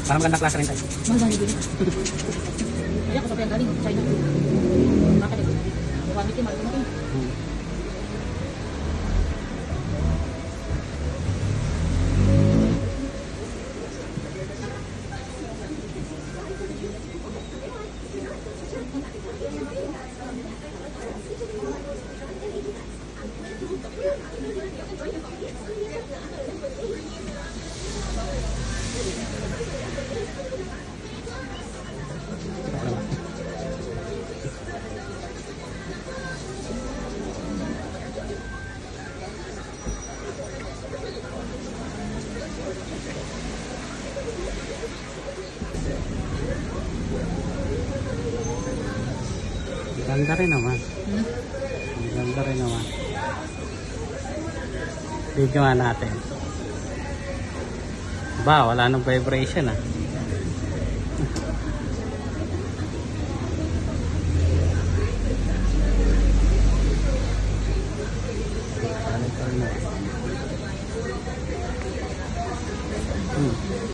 Parang magandang klase rin tayo. Mahal na nilili. Kaya ko sa kaya galing, China. Bakit ito? Quality, mahal ko. Ganda rin naman. Ganda rin naman. Video nga natin. Ba, wala nang vibration ah.